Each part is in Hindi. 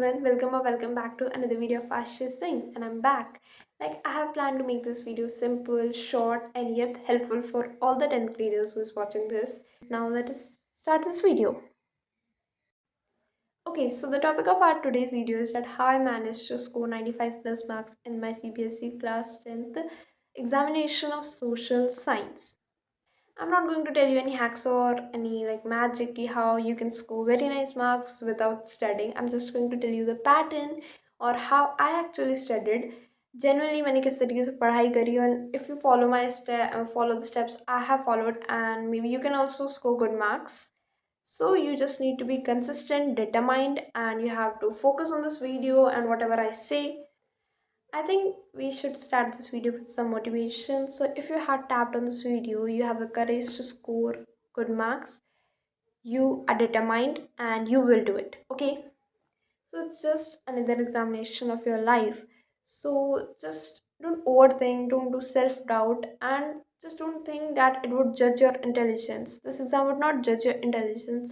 everyone, welcome or welcome back to another video of Ashish Singh, and I'm back. I have planned to make this video simple, short, and yet helpful for all the 10th graders who is watching this. Now let us start this video. Okay, so the topic of our today's video is that how I managed to score 95 plus marks in my CBSE class 10th examination of social science. I'm not going to tell you any hacks or any magic how you can score very nice marks without studying. I'm just going to tell you the pattern or how I actually studied. Generally मैंने किस तरीके से पढ़ाई करी and if you follow the steps I have followed and maybe you can also score good marks. So you just need to be consistent, determined, and you have to focus on this video and whatever I say. I think we should start this video with some motivation. So if you had tapped on this video, you have the courage to score good marks, you are determined and you will do it. Okay. So it's just another examination of your life. So just don't overthink, don't do self-doubt, and just don't think that it would judge your intelligence. This exam would not judge your intelligence.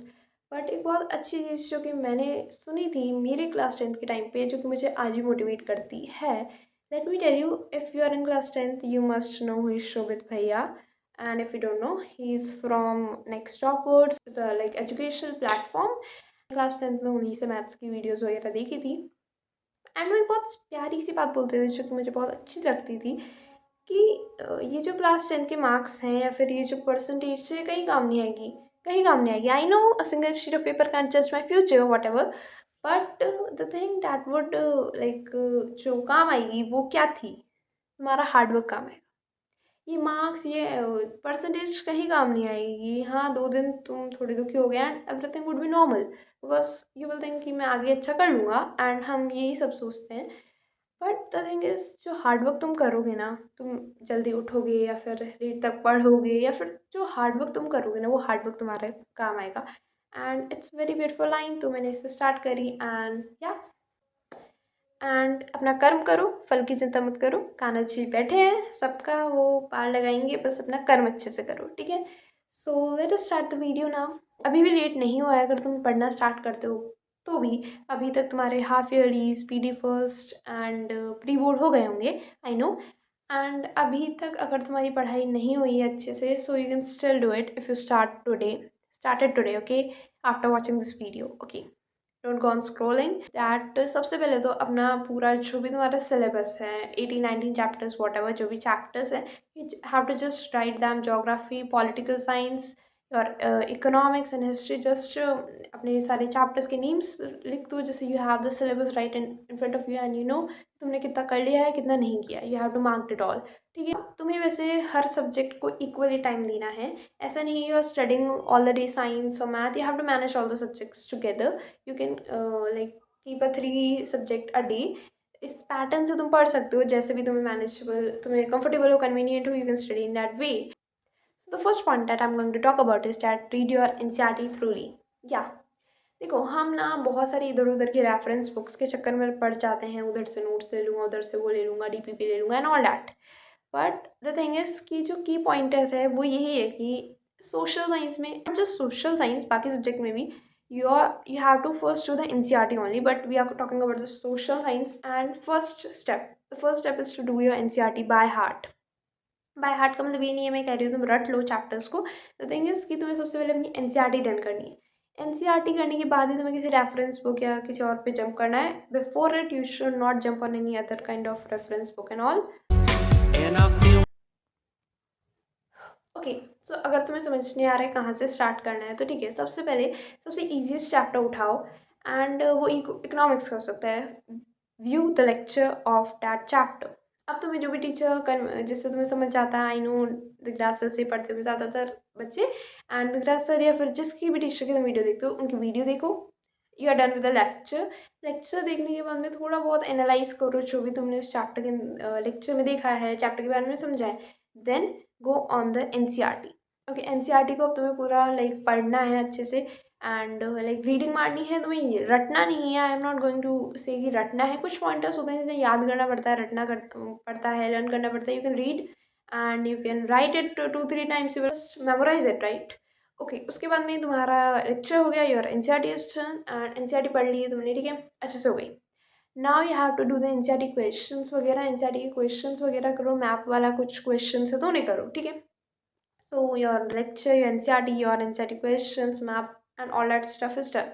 But एक बहुत अच्छी चीज़ जो कि मैंने सुनी थी मेरे क्लास 10th के टाइम पे जो कि मुझे आज भी मोटिवेट करती है. Let me tell you, if you are in class 10th you must know who is Shobit Bhaiya, and if you don't know, he is from Next Upwards. It's a educational platform. Class 10th में उन्हीं से मैथ्स की वीडियोस वगैरह देखी थी एंड वो एक बहुत प्यारी सी बात बोलते थे जो कि मुझे बहुत अच्छी लगती थी कि ये जो क्लास 10th के मार्क्स हैं या फिर ये जो परसेंटेज है कहीं काम नहीं आएगी, कहीं काम नहीं आएगी. I know a single sheet of paper can जज my future whatever, but the thing that would जो काम आएगी वो क्या थी, तुम्हारा हार्डवर्क काम आएगा. ये मार्क्स ये परसेंटेज कहीं काम नहीं आएगी. हाँ, 2 दिन तुम थोड़े दुखी हो गए and everything would be normal because you will think कि मैं आगे अच्छा कर लूँगा एंड हम यही सब सोचते हैं. बट द थिंग इज़ जो हार्डवर्क तुम करोगे ना, तुम जल्दी उठोगे या फिर लेट तक पढ़ोगे या फिर जो हार्डवर्क तुम करोगे ना वो हार्डवर्क तुम्हारे काम आएगा. And it's very beautiful line. तो मैंने इससे स्टार्ट करी एंड या एंड अपना कर्म करो, फल की चिंता मत करो. कान्हा जी बैठे हैं, सबका वो पार लगाएंगे, बस अपना कर्म अच्छे से करो. ठीक है. So let us start the video now. अभी भी लेट नहीं हुआ है अगर तुम पढ़ना स्टार्ट करते हो तो भी. अभी तक तुम्हारे half yearlies, PD first and pre board हो गए होंगे, आई नो. एंड अभी तक अगर तुम्हारी पढ़ाई नहीं हुई है अच्छे से, so you can still do it if you started today. Okay, after watching this video. Okay, don't go on scrolling that. सबसे पहले तो अपना पूरा जो भी तुम्हारा सिलेबस है, 18-19 चैप्टर्स वॉट एवर जो भी चैप्टर्स हैं, you have to just write them. Geography, political science और इकोनॉमिक्स एंड हिस्ट्री, जस्ट अपने सारे चैप्टर्स के नेम्स लिख दो. जैसे you have the syllabus right in front of you and you know तुमने कितना कर लिया है कितना नहीं किया. You have to mark it all. ठीक है. तुम्हें वैसे हर सब्जेक्ट को इक्वली टाइम देना है. ऐसा नहीं you are studying all the day science और math. You have to manage all the subjects together. You can keep a 3 subject a day. इस पैटर्न से तुम पढ़ सकते हो जैसे भी तुम्हें मैनेजेबल, तुम्हें कंफर्टेबल हो, कन्वीनियंट हो. You can study in that way. So the first point that I'm going to talk about is that read your NCERT thoroughly. Yeah. देखो, हम ना बहुत सारी इधर उधर की रेफरेंस बुक्स के चक्कर में पढ़ जाते हैं. उधर से नोट्स ले लूँगा, उधर से वो ले लूँगा, डीपीपी ले लूँगा and all that. But the thing is कि जो की पॉइंटर है वो यही है कि सोशल साइंस में, नॉट जस्ट सोशल साइंस, बाकी सब्जेक्ट में भी you have to first do the NCERT only, but we are talking about the social science. And the first step is to do your NCERT by heart. By heart का मतलब ये नहीं है मैं कह रही हूँ तुम रट लो चैप्टर्स को. द थिंग इज़ कि तुम्हें सबसे पहले अपनी एनसीईआरटी डन करनी है. एनसीईआरटी करने के बाद ही तुम्हें किसी रेफरेंस बुक या किसी और पे जंप करना है. Before it you should not jump on any other kind of reference book and all. Okay, so अगर तुम्हें समझ नहीं आ रहा है कहाँ से स्टार्ट करना है तो ठीक है. सबसे पहले सबसे ईजीएस्ट चैप्टर उठाओ एंड वो इकोनॉमिक्स का हो सकता है. View the lecture of that chapter. अब तुम्हें जो भी टीचर जिससे तुम्हें समझ आता है, आई नो दिग्राज सर से पढ़ते हो ज़्यादातर बच्चे, एंड दिग्राज सर या फिर जिसकी भी टीचर की तुम वीडियो देखते हो उनकी वीडियो देखो. You are done with the lecture. Lecture देखने के बाद में थोड़ा बहुत एनालाइज करो जो भी तुमने उस चैप्टर के लेक्चर में देखा है, चैप्टर के बारे में समझा है. Then go on the NCERT. Okay, NCERT को अब तुम्हें पूरा पढ़ना है अच्छे से एंड रीडिंग मारनी है. तुम्हें ये रटना नहीं है. I am not going to say कि रटना है. कुछ पॉइंटर्स होते हैं जिन्हें याद करना पड़ता है, पड़ता है, लर्न करना पड़ता है. You can read and you can write it 2-3 times. You just memorise it, right. Okay, उसके बाद में तुम्हारा लेक्चर हो गया, your NCERT is done and NCERT पढ़ ली है तुमने, ठीक है, अच्छे से हो गई। Now you have to do the NCERT questions वगैरह, एनसीईआरटी के क्वेश्चंस वगैरह करो, मैप वाला कुछ क्वेश्चन है तो उन्हें करो, ठीक है। So your lecture, your NCERT questions, map, and all that stuff is done.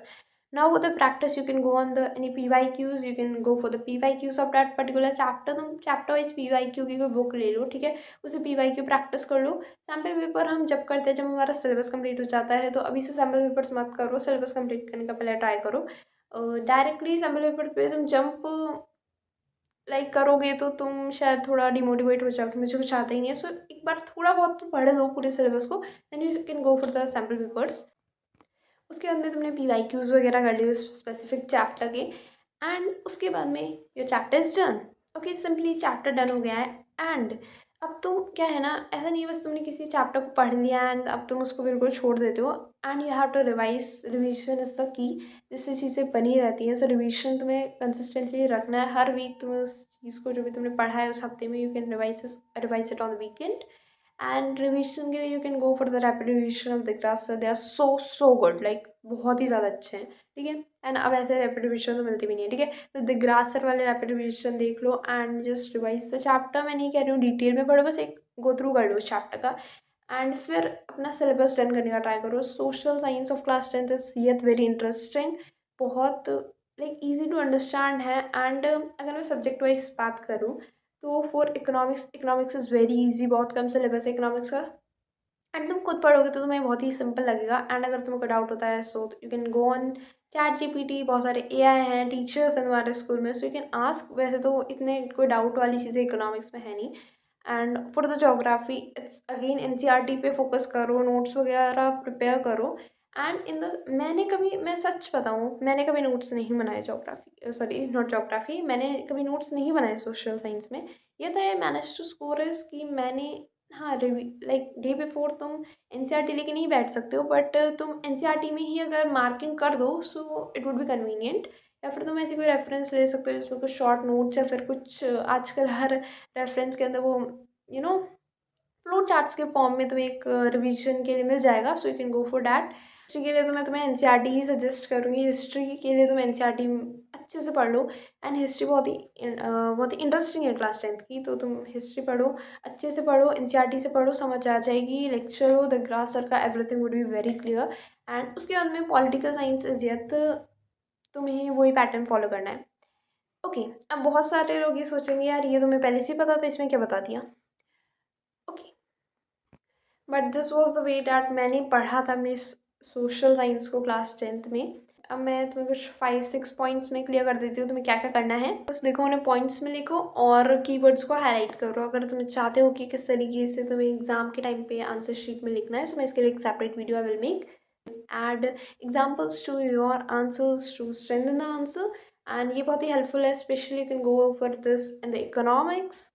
Now with the practice, you can go on the any PYQs. You can go for the PYQs of that particular chapter. तुम chapter wise PYQ की कोई book ले लो, ठीक है, उसे PYQ practice कर लो। सैम्पल पेपर हम जब करते हैं जब हमारा सिलेबस कंप्लीट हो जाता है, तो अभी से सैम्पल पेपर्स मत करो, सिलेबस कंप्लीट करने का पहले ट्राई करो। डायरेक्टली सैम्पल पेपर पे तुम जंप करोगे तो तुम शायद थोड़ा डिमोटिवेट हो जाओगे, मुझे कुछ आता ही नहीं है। सो एक बार थोड़ा बहुत तो पढ़ लो पूरे सिलेबस को, then you can go for the sample papers. उसके बाद में तुमने PYQs वगैरह कर लिए उस स्पेसिफिक चैप्टर के, एंड उसके बाद में your chapter is done. Okay, simply chapter done हो गया है। एंड अब तुम क्या है ना, ऐसा नहीं है बस तुमने किसी चैप्टर को पढ़ लिया एंड अब तुम उसको बिल्कुल छोड़ देते हो, and you have to revise, revision is the key, जिससे चीज़ें बनी रहती हैं। सो रिविजन तुम्हें कंसिस्टेंटली रखना है, हर वीक तुम्हें उस चीज़ को जो भी तुमने पढ़ा है उस हफ्ते में, you can revise it on the weekend. And revision के लिए you can go for the rapid revision of the class, they are so good, बहुत ही ज़्यादा अच्छे हैं, ठीक है। एंड अब ऐसे रैपिड रिविजन तो मिलती भी नहीं है, ठीक है। तो द ग्रासर वाले रैपिड रिविजन देख लो and just revise the chapter. मैं नहीं कह रही हूँ डिटेल में पढ़ो, बस एक गो थ्रू कर लो उस चैप्टर का, एंड फिर अपना सिलेबस डन करने का ट्राई करो। Social science of class 10th is yet very interesting, बहुत ईजी टू अंडरस्टैंड है। एंड अगर मैं सब्जेक्ट वाइज बात करूँ तो for economics, economics is very easy, बहुत कम सिलेबस है इकोनॉमिक्स का, एंड तुम खुद पढ़ोगे तो तुम्हें बहुत ही सिंपल लगेगा। एंड अगर तुम्हें कोई डाउट होता है so you can go on ChatGPT, बहुत सारे AI हैं, टीचर्स हैं तुम्हारे स्कूल में, सो यू कैन आस्क। वैसे तो इतने कोई डाउट वाली चीज़ें इकोनॉमिक्स में है नहीं। And for the geography it's again NCERT पे फोकस करो, नोट्स वगैरह प्रिपेयर करो। एंड इन द मैं सच बताऊँ, मैंने कभी नोट्स नहीं बनाए जोग्राफी, सॉरी नॉट जोग्राफी, मैंने कभी नोट्स नहीं बनाए सोशल साइंस में। ये था ये मैनेज टू स्कोर इज कि मैंने, हाँ, डे बिफोर तुम NCERT लेके नहीं बैठ सकते हो, बट तुम NCERT में ही अगर मार्किंग कर दो so it would be convenient. या फिर तुम ऐसी कोई रेफरेंस ले सकते हो जिसमें कुछ शॉर्ट नोट्स या फिर कुछ आजकल हर रेफरेंस के अंदर वो यू नो फ्लो चार्ट्स के फॉर्म में तुम्हें एक रिवीजन के लिए मिल जाएगा, so you can go for that. History के लिए तो मैं तुम्हें NCERT ही सजेस्ट करूँगी, हिस्ट्री के लिए तुम NCERT अच्छे से पढ़ लो। एंड हिस्ट्री बहुत ही इंटरेस्टिंग है क्लास 10th की, तो तुम हिस्ट्री पढ़ो, अच्छे से पढ़ो, NCERT से पढ़ो, समझ आ जाएगी। लेक्चर हो द ग्रास सर का, everything would be very clear. And उसके बाद में पॉलिटिकल साइंस इज यत, तुम्हें वही पैटर्न फॉलो करना है। ओके, अब बहुत सारे लोग ये सोचेंगे यार ये तुम्हें पहले से ही पता था, इसमें क्या बता दिया। Okay, but this was the way that मैंने पढ़ा था अपने सोशल साइंस को क्लास 10th में। अब मैं तुम्हें कुछ 5-6 पॉइंट्स में क्लियर कर देती हूँ तुम्हें क्या क्या करना है। बस देखो, उन्हें पॉइंट्स में लिखो और कीवर्ड्स को हाईलाइट करो। अगर तुम्हें चाहते हो कि किस तरीके से तुम्हें एग्जाम के टाइम पे आंसर शीट में लिखना है, सो मैं इसके लिए एक separate video I will make, add examples to your answers to strengthen the answer, and ये बहुत ही helpful है, especially you can go for this in the economics।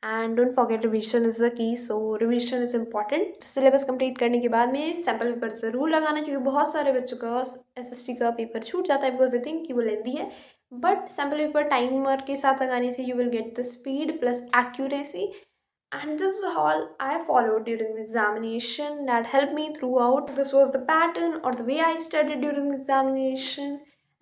And don't forget revision is the key, so revision is important. Syllabus complete करने के बाद में सैम्पल पेपर ज़रूर लगाना, क्योंकि बहुत सारे बच्चों का SST का पेपर छूट जाता है बिकॉज दे थिंक कि वो लेंदी है। बट सैम्पल पेपर टाइमर के साथ लगाने से you will get the speed plus accuracy, and this is all I followed during the examination that helped me throughout. This was the pattern or the way I studied during the examination,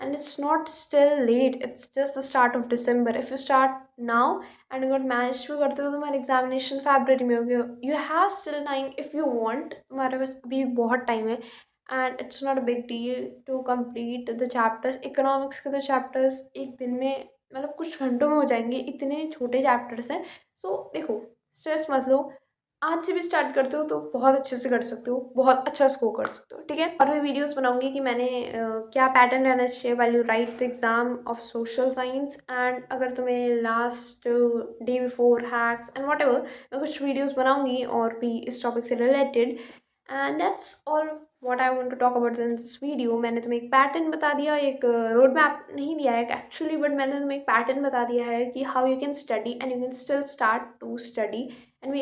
and it's not still late, it's just the start of December. If you start now and you got managed to करते हो तो तुम्हारा एग्जामिनेशन फरवरी में हो गया, you have still time if you want, तुम्हारे पास अभी बहुत टाइम है। And it's not a big deal to complete the chapters. Economics के तो चैप्टर्स एक दिन में, मतलब कुछ घंटों में हो जाएंगे, इतने छोटे चैप्टर्स हैं। सो देखो, स्ट्रेस मत लो, आज से भी स्टार्ट करते हो तो बहुत अच्छे से कर सकते हो, बहुत अच्छा स्कोर कर सकते हो, ठीक है। और मैं वीडियोस बनाऊंगी कि मैंने क्या पैटर्न रहना चाहिए while you write the exam of social science. And अगर तुम्हें last day before hacks and whatever, मैं कुछ वीडियोस बनाऊंगी और भी इस टॉपिक से related. And that's all what I want to talk about in this video. मैंने तुम्हें एक पैटर्न बता दिया, एक रोड मैप नहीं दिया है एक्चुअली, बट मैंने तुम्हें एक पैटर्न बता दिया है कि how you can study and you can still start to study. And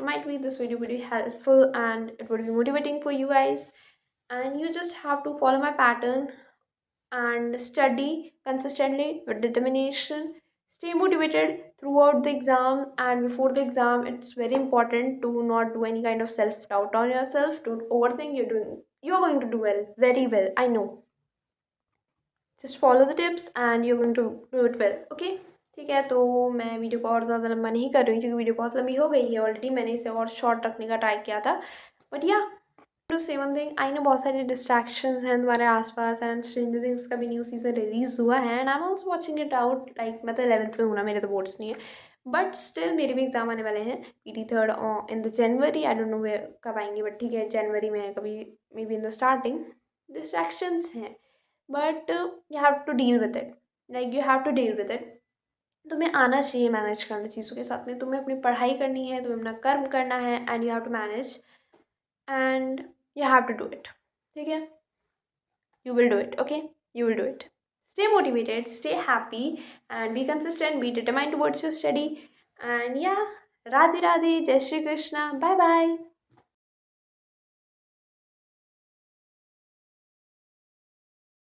might be this video would be helpful and it would be motivating for you guys, and you just have to follow my pattern and study consistently with determination, Stay motivated throughout the exam and before the exam. It's very important to not do any kind of self doubt on yourself. Don't overthink. You're going to do well, very well, I know. Just follow the tips and you're going to do it well. Okay, ठीक है। तो मैं वीडियो को और ज़्यादा लंबा नहीं कर रही हूँ क्योंकि वीडियो बहुत लंबी हो गई है ऑलरेडी। मैंने इसे और शॉर्ट रखने का ट्राई किया था, बट या टू से वन थिंग, आई नो बहुत सारे डिस्ट्रैक्शंस हैं तुम्हारे आसपास एंड स्ट्रेंजर थिंग्स का भी न्यू सीजन रिलीज हुआ है and I am also watching it out. Like मैं तो 11th में हूँ ना, मेरे तो बोर्ड्स नहीं है, बट स्टिल मेरे भी एग्जाम आने वाले हैं PT third in the January. I don't know वे कब आएंगे, बट ठीक है, जनवरी में कभी, may be in the starting. Distractions हैं but you have to deal with it, like you have to deal with it. तुम्हें आना चाहिए मैनेज करना चीज़ों के साथ में। तुम्हें अपनी पढ़ाई करनी है, तुम्हें अपना कर्म करना है and you have to manage and you have to do it. ठीक है, you will do it. Okay, you will do it. Stay motivated, stay happy and be consistent, be determined towards your study. And yeah, Radhe Radhe, Jai Shri Krishna, bye bye.